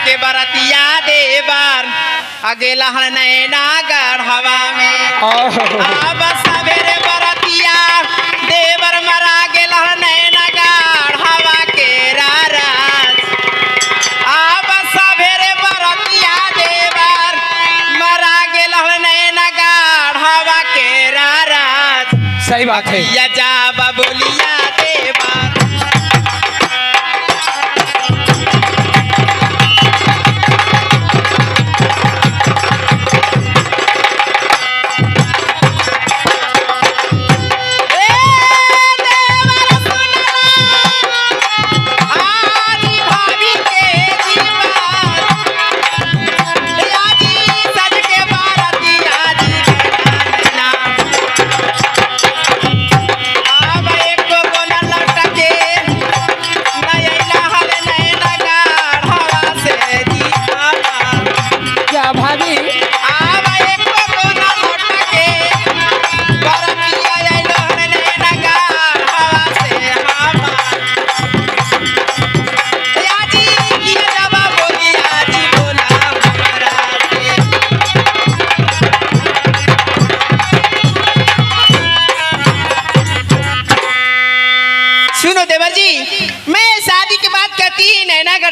के बरतिया देवर अगेला नैना गढ़वा में अब सवेरे बरतिया देवर मरा गेला नैना गढ़वा के राज अब सवेरे बरतिया देवर मरा गेला नैना गढ़वा के राज। सही बात है। या जा बबुलिया देवर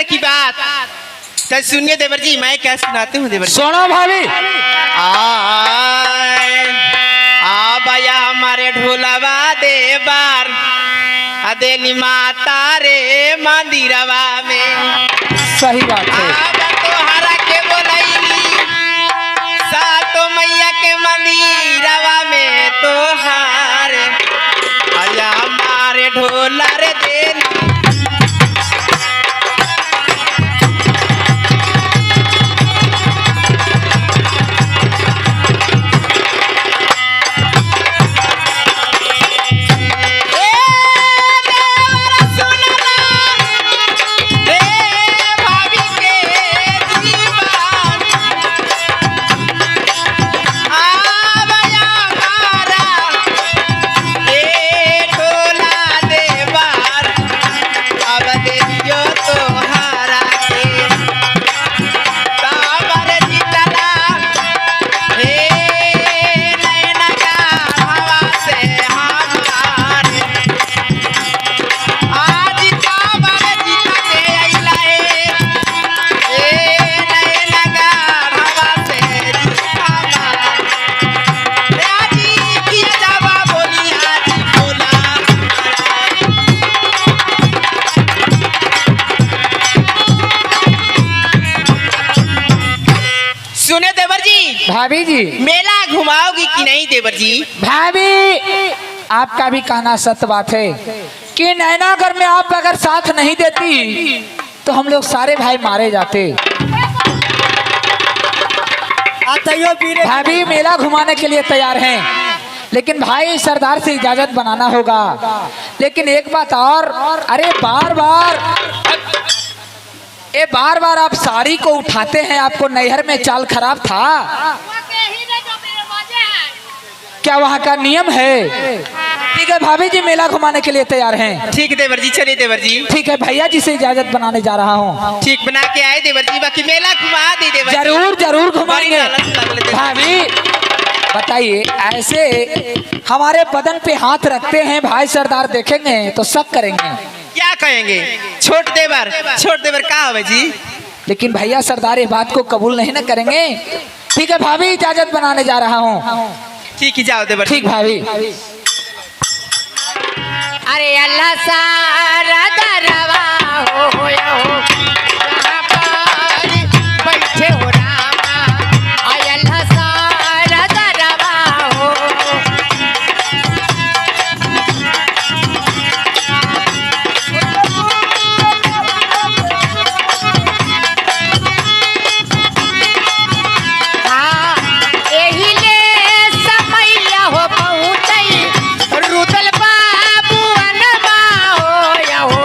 की बात तो सुनिए देवर जी, मैं क्या सुनाती हूँ देवर जी। सुनो भाभी। आ भैया हमारे ढोलवा देवर अदेली माता रे मंदिरवा में। सही बात है। तोहरा के बोलैली सातो मैया के मंदिरवा में तोहार भैया हमारे ढोला रे देली। भाभी जी मेला घुमाओगी कि नहीं देवर जी? भाभी आपका भी कहना सत्य बात है कि नैनागढ़ में आप अगर साथ नहीं देती तो हम लोग सारे भाई मारे जाते। भाभी मेला घुमाने के लिए तैयार हैं, लेकिन भाई सरदार से इजाजत बनाना होगा। लेकिन एक बात और, अरे बार बार आप साड़ी को उठाते हैं, आपको नैहर में चाल खराब था क्या? वहाँ का नियम है। ठीक है भाभी जी, मेला घुमाने के लिए तैयार हैं। ठीक है देवर जी, चलिए देवर जी। ठीक है भैया जी से इजाजत बनाने जा रहा हूँ। ठीक, बना के आए देवर जी, बाकी मेला घुमा दी देवर। जरूर घुमाएंगे। भाभी बताइए, ऐसे हमारे बदन पे हाथ रखते हैं, भाई सरदार देखेंगे तो शक करेंगे। क्या कहेंगे? छोट देवर का है जी? लेकिन भैया सरदार ये बात को कबूल नहीं न करेंगे। ठीक है भाभी, इजाजत बनाने जा रहा हूँ। ठीक ही जाओ देवर। ठीक भाभी। अरे अल्लाह सारा दरवा हो यहाँ पर बैठे हो रामा। अल्लाह सारा दरवा हो हाँ, यही ले समैया हो पहुँचई रुदल बाबू अनबा हो या हो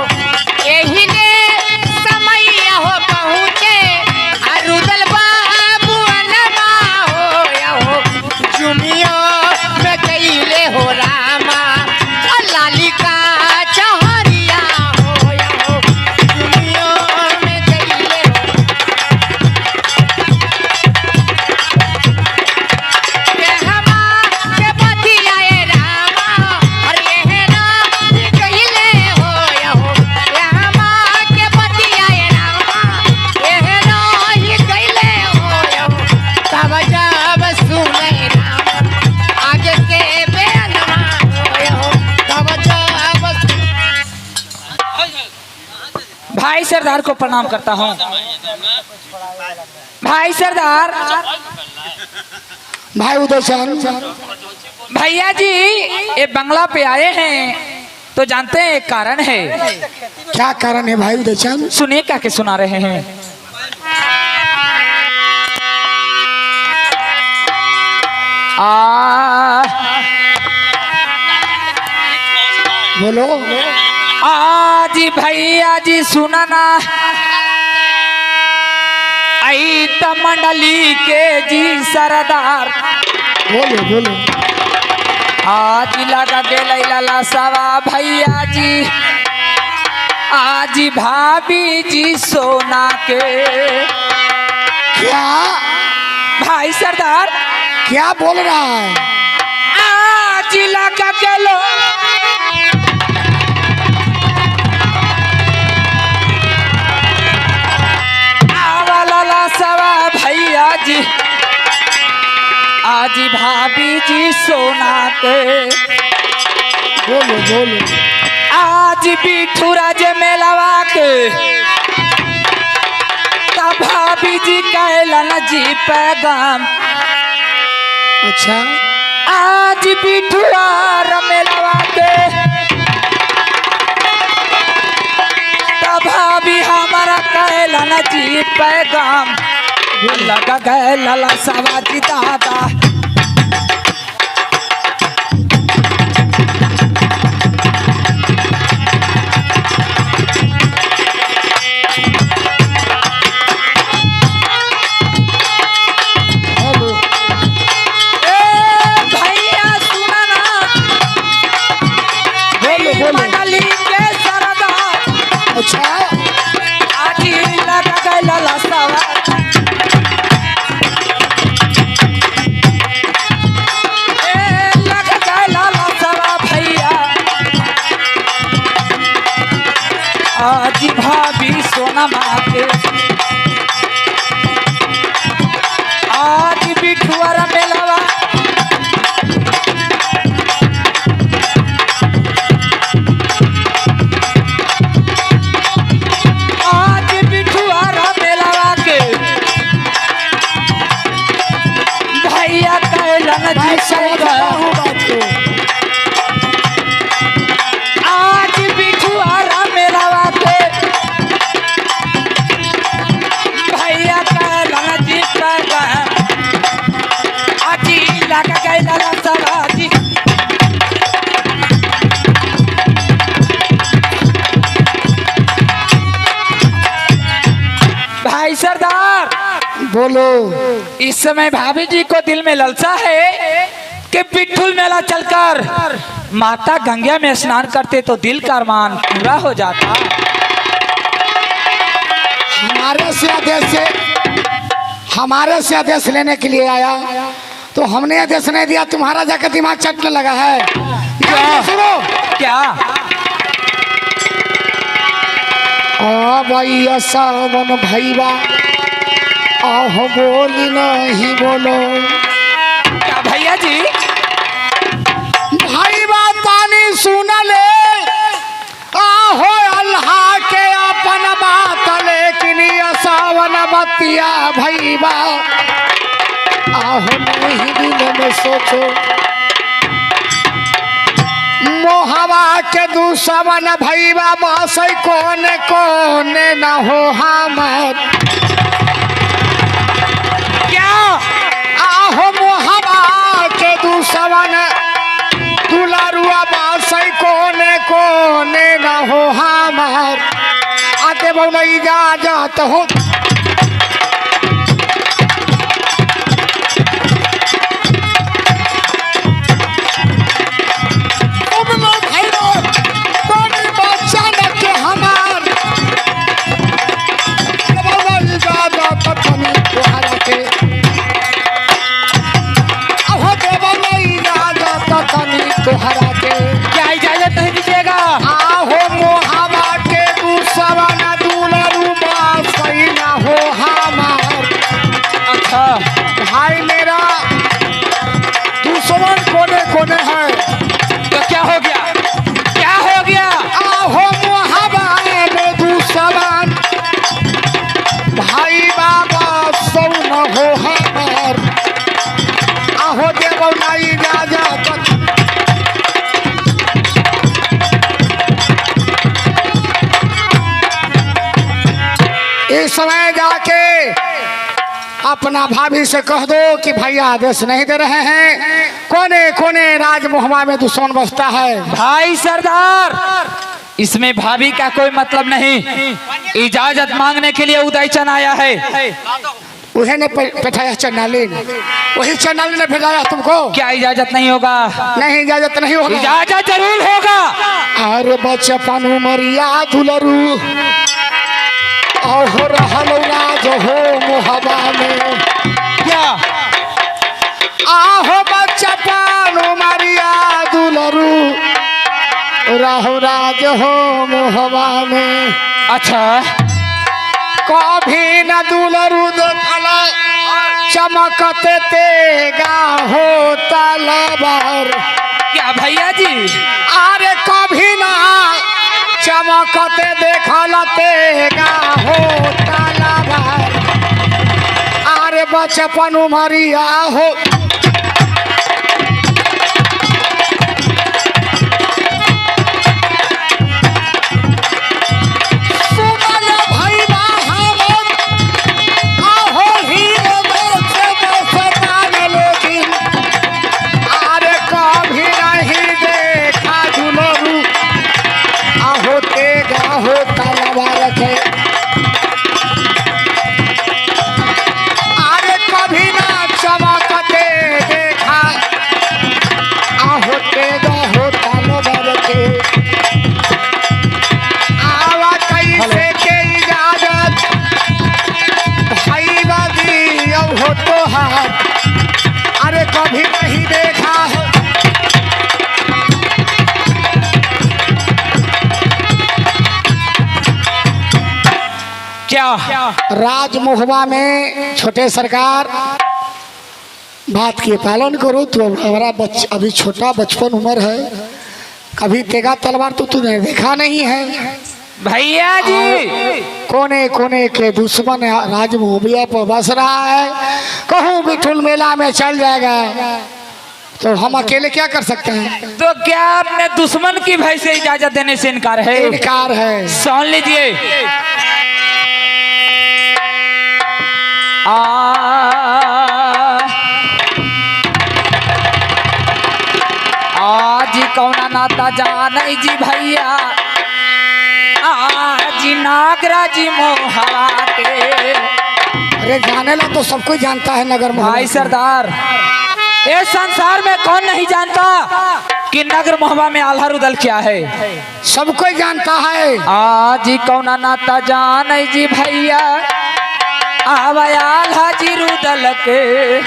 सरदार को प्रणाम करता हूँ। भाई सरदार, भाई उदय चंद, भैया जी ये बंगला पे आए हैं तो जानते हैं एक कारण है। क्या कारण है भाई उदय चंद? सुनिए क्या के सुना रहे हैं। बोलो। आज भैया जी सुना ना, आई त मंडली के जी सरदार, बोलो बोलो। आज लगा गेलै लाला सवा भैया जी, आज भाभी जी सोना के। क्या भाई सरदार, क्या बोल रहा है? आज लगा गेलो आवा लाला सवा भैया जी, आज भाभी जी सोना के। बोलो बोलो। आज बिठुराज मेलवा के, तब भाभी जी कहलन जी पैगाम। अच्छा, आज बिठुरार मेलवा के, तब भाभी हमारा कहलन जी पैगाम। लगा गए लाला सवा जी दादा, बोलो। भैया सुना ना, बोलो बोलो। मंडली के सरदार, अच्छा, आज लगा गए लाला सवा। लगा गए लाला सवा भैया, आज भाभी सोना माके। आज बिठुआरा मेलवा, आज बिठुआरा मेलवा के, भैया कहलन मैं जी समझ सरदार। रहा हूँ बात को। आज बिठुआरा मेलवा के, भैया कहलन जी पैगाम। आज लगा गए लाला सवा जी, भाई सरदार, बोलो। इस समय भाभी जी को दिल में ललसा है कि पिट्ठुल मेला चलकर माता गंगा में स्नान करते तो दिल का अरमान पूरा हो जाता। हमारे से आदेश लेने के लिए आया तो हमने आदेश नहीं दिया, तुम्हारा जाकर दिमाग चटने लगा है। क्या? सुनो। क्या? भैया सावन भैया, आह बोली नहीं बोलो। क्या भैया जी? भाई बात पानी सुन ले, आहो अल्लाह के अपन बात, लेकिन ये सावन बतिया भैया, आहो नहीं दिल में सोचो। मोहवा के दुश्मन भैया बासै कोने कोने न हो हमर। क्या? आहो मोहवा के दुश्मन दुलारुआ बासै कोने कोने न हो हमर। आते बहु इजाजत हो। तोहरा के क्या इजाजत नहीं दीजिएगा? आहो मोहवा के दुश्मन दुलारू बासै न इस समय जाके अपना भाभी से कह दो कि भैया आदेश नहीं दे रहे हैं, कोने कोने राजमहल में दुश्मन बसता है। भाई सरदार, इसमें भाभी का कोई मतलब नहीं। इजाजत मांगने के लिए उदयचन आया है। उन्हें ने बैठाया चन्नालिन, वही चन्नालिन ने भेजाया तुमको। क्या इजाजत नहीं होगा? नहीं, इजाजत नहीं होगा। इजाजत जरूर होगा। अरे बचपन मरिया दुलरू और रहल राज हो मोहबा में। क्या? आहो बचपन मरिया दुलरू रहो राज हो मोहबा में। अच्छा, कभी न दुलरू देखला चमकते तेगा हो तलवार। क्या भैया जी? अरे कभी ना चमकते देखला तेगा हो तलवार। अरे बचपन उमरिया हो कभी नहीं देखा है। क्या? राजमहल में छोटे सरकार बात के पालन करो। तो हमारा अभी छोटा बचपन उम्र है, कभी तेगा तलवार तो तूने देखा नहीं है। भैया जी, कोने कोने के दुश्मन राजमहल पर बस रहा है। कहूँ बिठुल मेला में चल जाएगा तो हम अकेले क्या कर सकते हैं? तो क्या आपने दुश्मन की भाई से इजाजत देने से इनकार है? इनकार है। सुन लीजिए। आज कौना नाता जाने जी भैया, आज नागराज मोहवा के। अरे जाने ला तो सब कोई जानता है नगर मोहल्ला। भाई सरदार, इस संसार में कौन नहीं जानता कि नगर मोहबा में आल्हा रुदल क्या है? सब कोई जानता है। आज कौना नाता जाने जी भैया, आल्हा जी रुदल के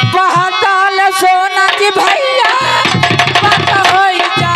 पहताल सोना जी भैया पता होई जा।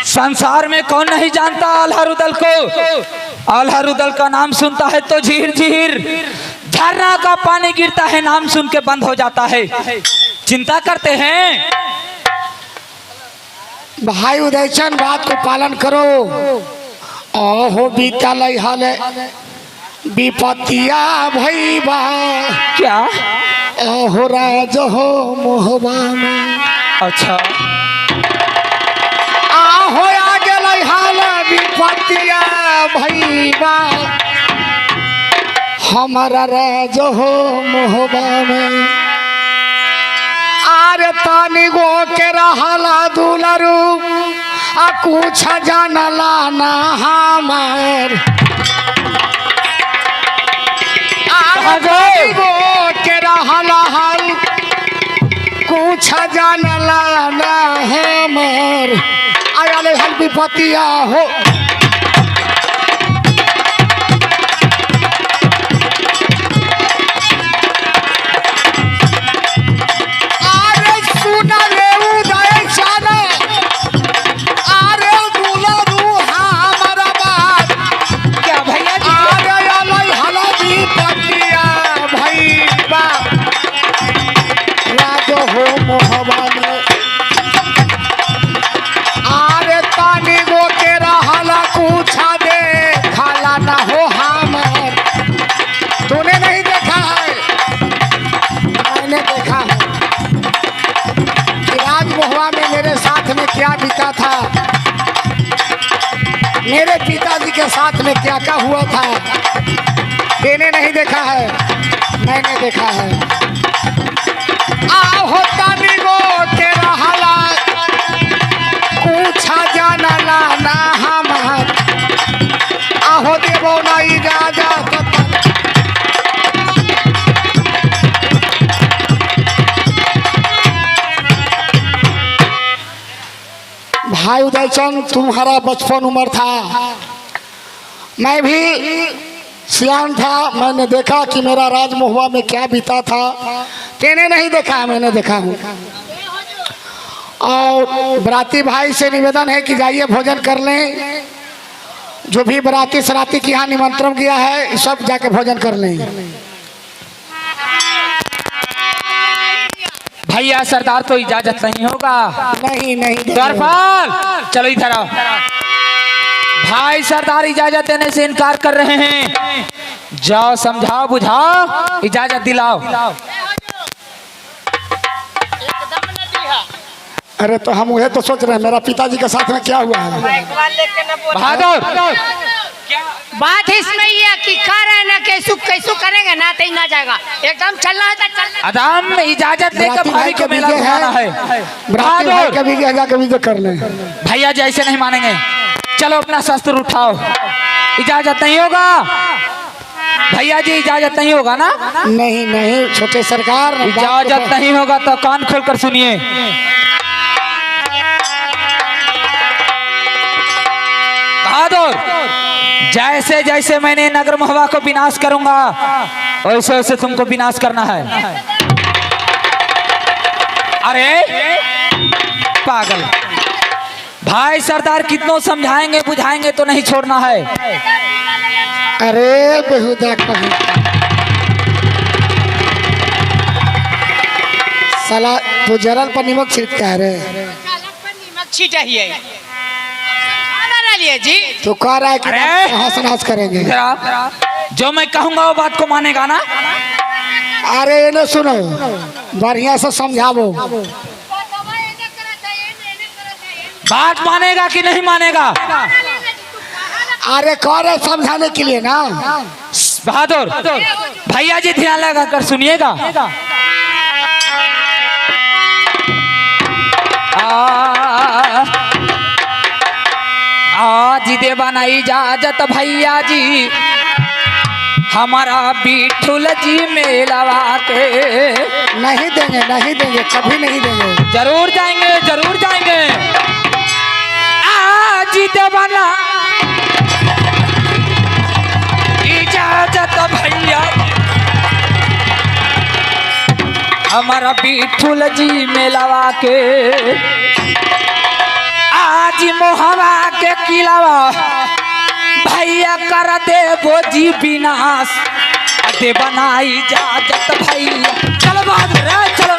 संसार में कौन नहीं जानता आल्हा रुदल को? आल्हा रुदल का नाम सुनता है तो झीर झीर झरना का पानी गिरता है, नाम सुन के बंद हो जाता है। चिंता करते हैं। भाई उदयचंद, बात को पालन करो। ओहो बीता हाल विपतिया भईबा। क्या? ओहो राज हो मोहबा में। अच्छा, आहो आ गेल हाल विपतिया भईबा, हमारा राज हो मोहबा में। आरे तानी गो के रहला दुलरू कुछ जानला ना हमार गो के रहला हल कुछ जानला ना हमार आया हल विपतिया हो क्या बीता था, मेरे पिताजी के साथ में क्या क्या हुआ था, मैंने नहीं देखा है, मैंने देखा है। आओ होता निगो के रहला कुछ जानला ना हमार आहो देवो ना इजाजत भाई उदयचंद, तुम्हारा बचपन उम्र था, मैं भी सियान था, मैंने देखा कि मेरा राज महुआ में क्या बीता था। तेने नहीं देखा, मैंने देखा हूँ। और बराती भाई से निवेदन है कि जाइए भोजन कर लें, जो भी बराती सराती के यहाँ निमंत्रण किया है सब जाके भोजन कर लें। भैया सरदार तो इजाजत नहीं होगा। नहीं नहीं द्वारपाल चलो इधर आओ। भाई सरदार इजाजत देने से इनकार कर रहे हैं, जाओ समझाओ बुझाओ इजाजत दिलाओ। अरे तो हम वह तो सोच रहे हैं मेरा पिताजी के साथ में क्या हुआ है। बहादुर बात इसमें ये कि कर रहे ना कैसू करेंगे ना तो ना जाएगा, एकदम चलना है तो चलना। आदाम इजाजत लेकर भाई को मेला घुमाना है। बहादुर कभी कभी तो कर ले। भैया जी ऐसे नहीं मानेंगे, चलो अपना शस्त्र उठाओ। इजाजत नहीं होगा भैया जी, इजाजत नहीं होगा ना? नहीं नहीं छोटे सरकार, इजाजत नहीं होगा तो कान खोलकर सुनिए। बहादुर जैसे जैसे मैंने नगर महुआ को विनाश करूंगा वैसे वैसे तुमको विनाश करना है। अरे पागल, भाई सरदार कितनों समझाएंगे बुझाएंगे तो नहीं छोड़ना है। अरे बेहुदा कहीं साला तो जरल पर नमक छिड़क कह रहे चाहिए जी तो कह रहा है कि हंस नाच करेंगे। जो मैं कहूंगा वो बात को मानेगा ना? अरे न सुनो, बढ़िया से समझावो। बात मानेगा कि नहीं मानेगा? अरे कह रहे समझाने के लिए ना। बहादुर भैया जी ध्यान लगा कर सुनिएगा। आज देवाना इजाजत भैया जी, हमारा बिठुल जी मेलवा के। नहीं देंगे नहीं देंगे, कभी नहीं देंगे। जरूर जाएंगे जरूर जाएंगे। आज देवाना इजाजत भैया, हमारा बिठुल जी मेलवा के। आज मोहवा के किलावा भैया कर दे वो जी विनाश, दे बनाई इजाजत भैया। चलो बहादुर चलो।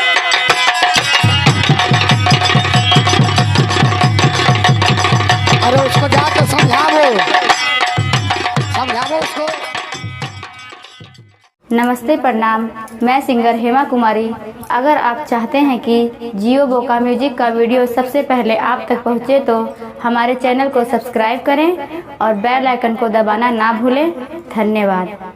अरे उसको जाकर समझाओ, समझाओ उसको। नमस्ते प्रणाम, मैं सिंगर हेमा कुमारी। अगर आप चाहते हैं कि जियो बोका म्यूजिक का वीडियो सबसे पहले आप तक पहुंचे तो हमारे चैनल को सब्सक्राइब करें और बेल आइकन को दबाना ना भूलें। धन्यवाद।